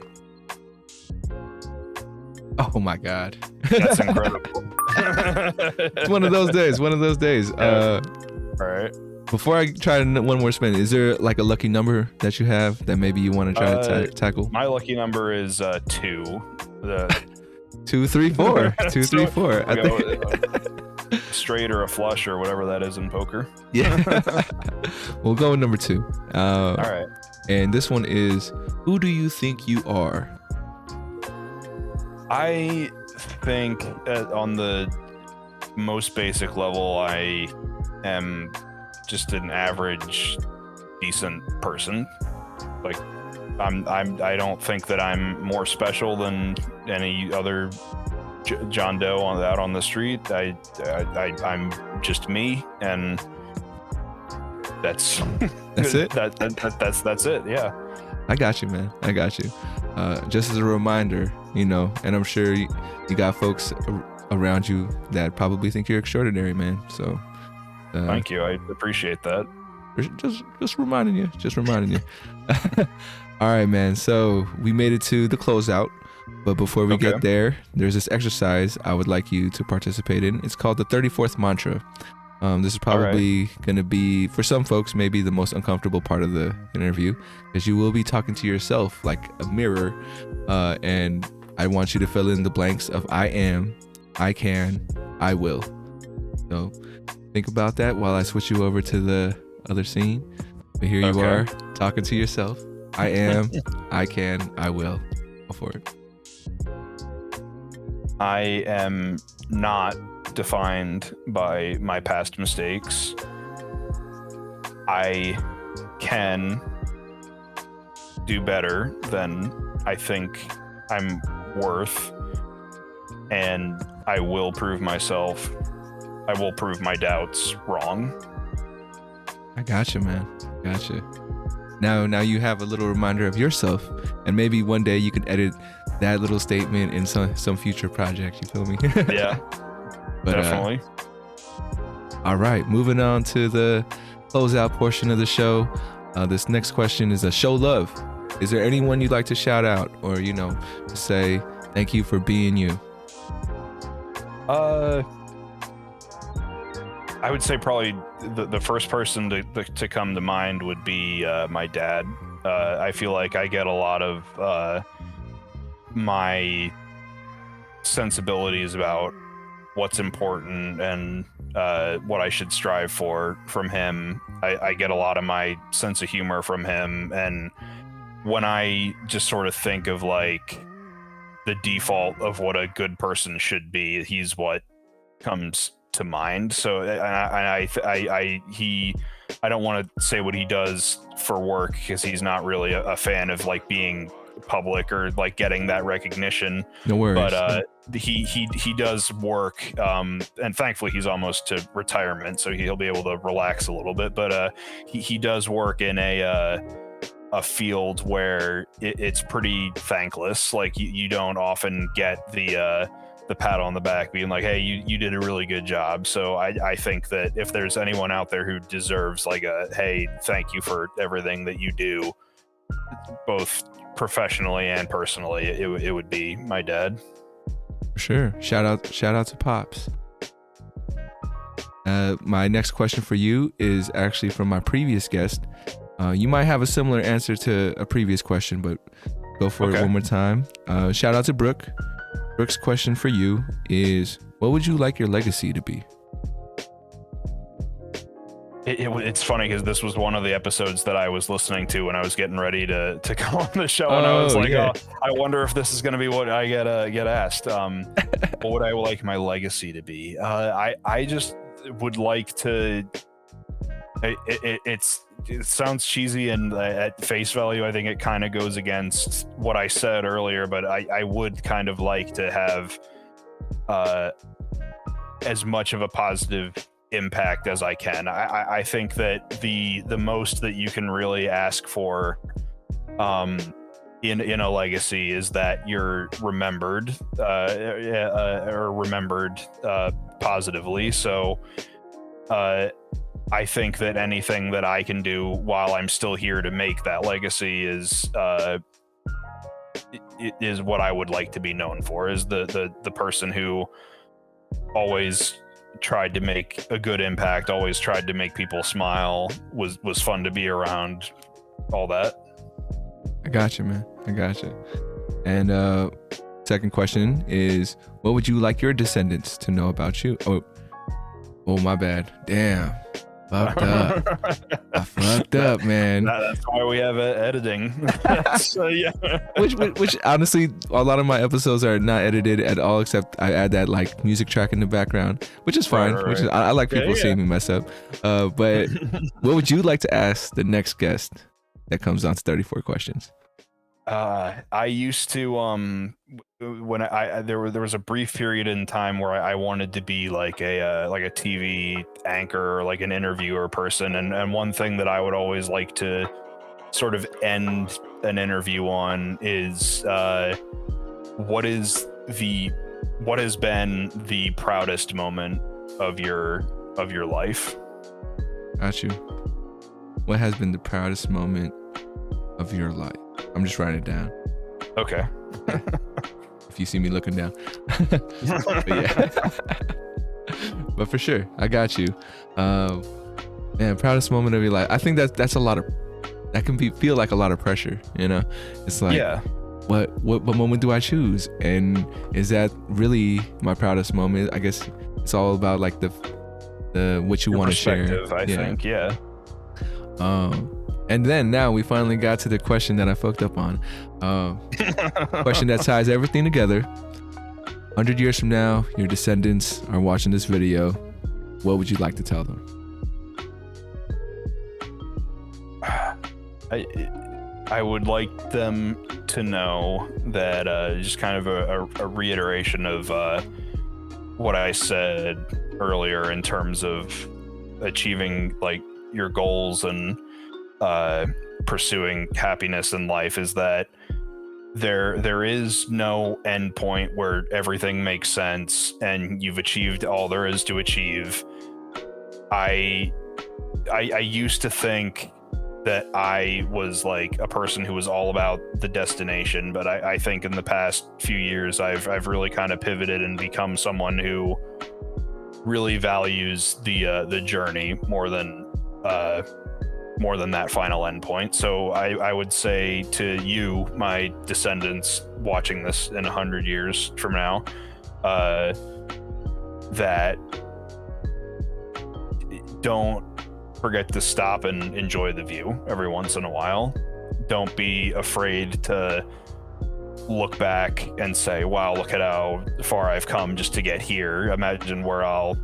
Oh my God,
that's incredible.
It's one of those days.
All right.
Before I try one more spin, is there like a lucky number that you have that maybe you want to try to tackle?
My lucky number is 2.
2, 3, 4. 2, 3, 4. I
think straight or a flush or whatever that is in poker.
Yeah. We'll go with number 2.
All right.
And this one is, who do you think you are?
I think on the most basic level, I am just an average, decent person. Like, I don't think that I'm more special than any other John Doe out on the street. I'm just me, and that's
it.
That's it. Yeah.
I got you, man. I got you. Just as a reminder, and I'm sure you got folks around you that probably think you're extraordinary, man. So
thank you. I appreciate that.
Just reminding you. All right, man. So we made it to the closeout, but before we get there, there's this exercise I would like you to participate in. It's called the 34th mantra. This is probably going to be, for some folks, maybe the most uncomfortable part of the interview, because you will be talking to yourself like a mirror, and I want you to fill in the blanks of I am, I can, I will. So think about that while I switch you over to the other scene. But here you are talking to yourself. I am, I can, I will. Go for it.
I am not defined by my past mistakes. I can do better than I think I'm worth, and I will prove myself. I will prove my doubts wrong.
I gotcha, man. Gotcha. Now you have a little reminder of yourself, and maybe one day you can edit that little statement in some future project. You feel me?
Yeah. But, definitely.
All right, moving on to the closeout portion of the show. This next question is a show love. Is there anyone you'd like to shout out, or say thank you for being you?
I would say probably the first person to come to mind would be my dad. I feel like I get a lot of my sensibilities about what's important and what I should strive for from him. I get a lot of my sense of humor from him, and when I just sort of think of like the default of what a good person should be, he's what comes to mind. So I don't want to say what he does for work, because he's not really a fan of like being public or like getting that recognition.
No worries.
But he does work, and thankfully he's almost to retirement, so he'll be able to relax a little bit. But he does work in a field where it's pretty thankless. Like you don't often get the pat on the back being like, hey, you did a really good job. So I think that if there's anyone out there who deserves like a, hey, thank you for everything that you do, both professionally and personally, it would be my dad.
Sure. Shout out to Pops. My next question for you is actually from my previous guest. You might have a similar answer to a previous question, but go for it one more time. Shout out to Brooke. Brooke's question for you is, what would you like your legacy to be?
It's funny because this was one of the episodes that I was listening to when I was getting ready to come on the show, and I was like, I wonder if this is going to be what I get asked. What would I like my legacy to be? I just would like to. It sounds cheesy, and at face value, I think it kind of goes against what I said earlier, but I would kind of like to have as much of a positive impact as I can. I think that the most that you can really ask for in a legacy is that you're remembered or remembered positively. So I think that anything that I can do while I'm still here to make that legacy is what I would like to be known for, is the person who always tried to make a good impact, always tried to make people smile, was fun to be around, all that.
I got you, man. I got you. And second question is, what would you like your descendants to know about you? Oh, my bad. Damn. Fucked up. I fucked up, man.
That's why we have editing. So, yeah.
Which honestly, a lot of my episodes are not edited at all, except I add that like music track in the background, which is fine. Right. Which is, I like people seeing me mess up. But what would you like to ask the next guest that comes on to 34 Questions?
I used to when there was a brief period in time where I wanted to be like a TV anchor or like an interviewer person, and one thing that I would always like to sort of end an interview on is what has been the proudest moment of your life?
Got you. What has been the proudest moment of your life? I'm just writing it down.
Okay.
If you see me looking down. But for sure, I got you. Man, proudest moment of your life. I think that's a lot of, that can feel like a lot of pressure, you know? It's like, what moment do I choose? And is that really my proudest moment? I guess it's all about like the what you want to share.
I think, yeah.
And then now we finally got to the question that I fucked up on. Question that ties everything together. 100 years from now, your descendants are watching this video. What would you like to tell them?
I would like them to know that just kind of a reiteration of what I said earlier in terms of achieving like your goals and pursuing happiness in life, is that there is no end point where everything makes sense and you've achieved all there is to achieve. I used to think that I was like a person who was all about the destination, but I think in the past few years I've really kind of pivoted and become someone who really values the journey more than that final endpoint. So I would say to you, my descendants watching this in 100 years from now, that don't forget to stop and enjoy the view every once in a while. Don't be afraid to look back and say, wow, look at how far I've come just to get here. Imagine where I'll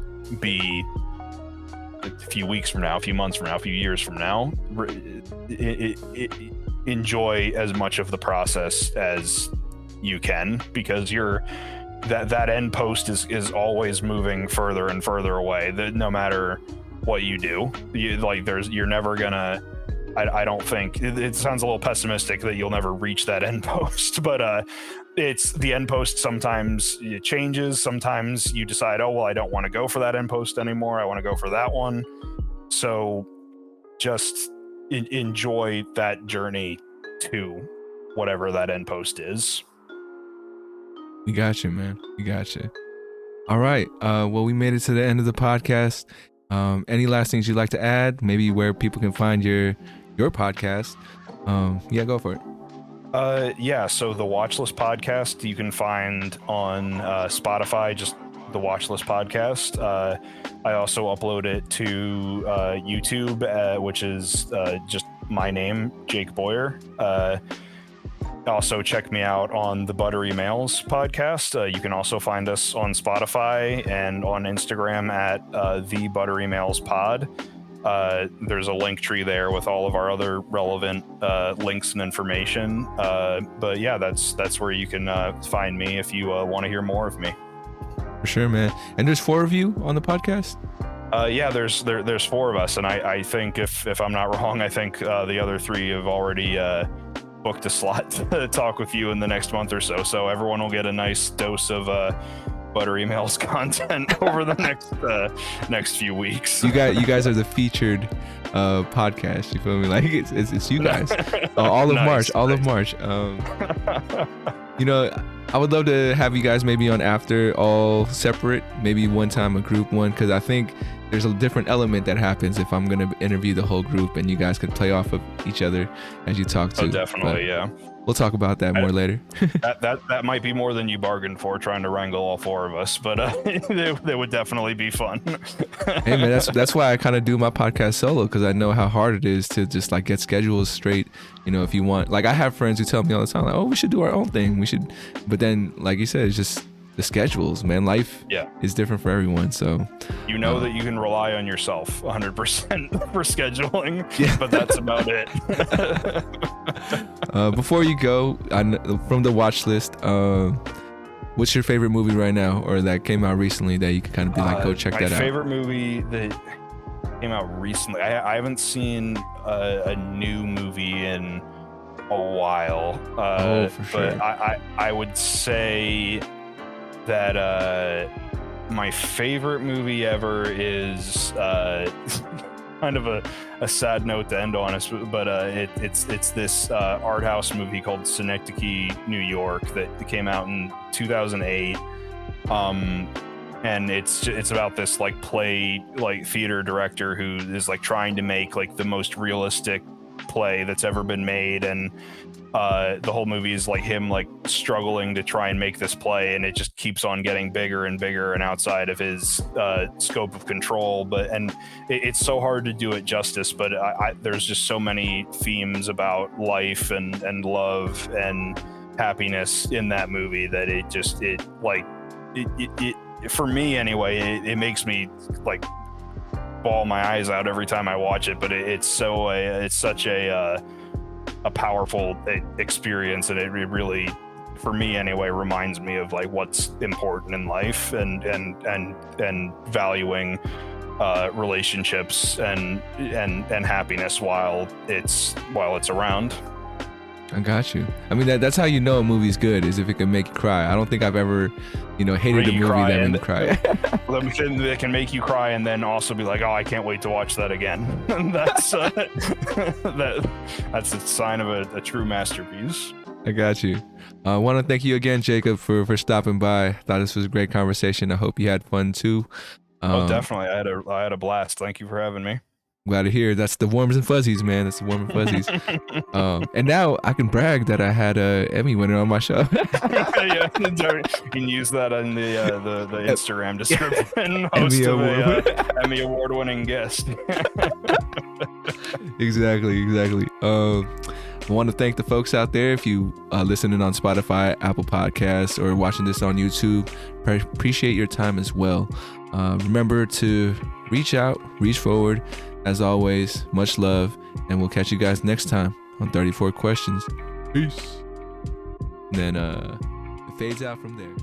be a few weeks from now, a few months from now, a few years from now. Enjoy as much of the process as you can, because that end post is always moving further and further away. No matter what you do, you're never gonna. I don't think it sounds a little pessimistic that you'll never reach that end post, but it's the end post. Sometimes it changes. Sometimes you decide, oh, well, I don't want to go for that end post anymore. I want to go for that one. So just enjoy that journey to whatever that end post is.
We got you, man. We got you. All right. Well, we made it to the end of the podcast. Any last things you'd like to add? Maybe where people can find your podcast. Yeah, go for it.
So the Watchlist podcast you can find on Spotify, just the Watchlist podcast. I also upload it to YouTube, which is just my name, Jake Boyer. Also check me out on the Buttery Males podcast. You can also find us on Spotify and on Instagram at the Buttery Males Pod. There's a link tree there with all of our other relevant links and information. But yeah, that's where you can find me if you want to hear more of me.
For sure, man. And there's 4 of you on the podcast?
Yeah, there's 4 of us, and I think if I'm not wrong, I think the other 3 have already booked a slot to talk with you in the next month or so. So everyone will get a nice dose of Buttery Males content over the next few weeks.
You guys are the featured podcast. You feel me? Like it's you guys. All of March. You know, I would love to have you guys maybe on after all separate, maybe one time a group one, because I think there's a different element that happens if I'm going to interview the whole group and you guys could play off of each other as you talk to.
Oh, definitely, yeah.
We'll talk about that more later.
that might be more than you bargained for, trying to wrangle all four of us, but they would definitely be fun.
Hey man, that's why I kind of do my podcast solo, because I know how hard it is to just like get schedules straight. You know, if you want, like I have friends who tell me all the time, like, oh, we should do our own thing. We should, but then like you said, it's just the schedules, man. Life is different for everyone. So
you know that you can rely on yourself 100% for scheduling, but that's about it.
Before you go, from the watch list, what's your favorite movie right now, or that came out recently that you could kind of be like, go check that out?
My favorite movie that came out recently, I haven't seen a new movie in a while.
For sure.
But I would say that my favorite movie ever is kind of a sad note to end on, but it's this art house movie called Synecdoche, New York, that came out in 2008. And it's about this like theater director who is like trying to make like the most realistic play that's ever been made, and the whole movie is like him like struggling to try and make this play, and it just keeps on getting bigger and bigger and outside of his scope of control. It's so hard to do it justice, but there's just so many themes about life and love and happiness in that movie that it for me anyway, it makes me like bawl my eyes out every time I watch it. But it's such a powerful experience, and it really, for me anyway, reminds me of like what's important in life and valuing relationships and happiness while it's around.
I got you. I mean, that's how you know a movie's good, is if it can make you cry. I don't think I've ever, hated a movie that made me cry.
That can make you cry and then also be like, oh, I can't wait to watch that again. That's that's a sign of a true masterpiece.
I got you. I want to thank you again, Jacob, for stopping by. I thought this was a great conversation. I hope you had fun too.
Definitely. I had a blast. Thank you for having me.
Glad to hear. That's the warms and fuzzies, man. That's the warm and fuzzies. And now I can brag that I had a Emmy winner on my show.
Yeah, you can use that in the Instagram description. Host of a Emmy award-winning guest.
Exactly. I want to thank the folks out there. If you are listening on Spotify, Apple Podcasts, or watching this on YouTube, appreciate your time as well. Remember to reach out, reach forward. As always, much love, and we'll catch you guys next time on 34 Questions. Peace. And then it fades out from there.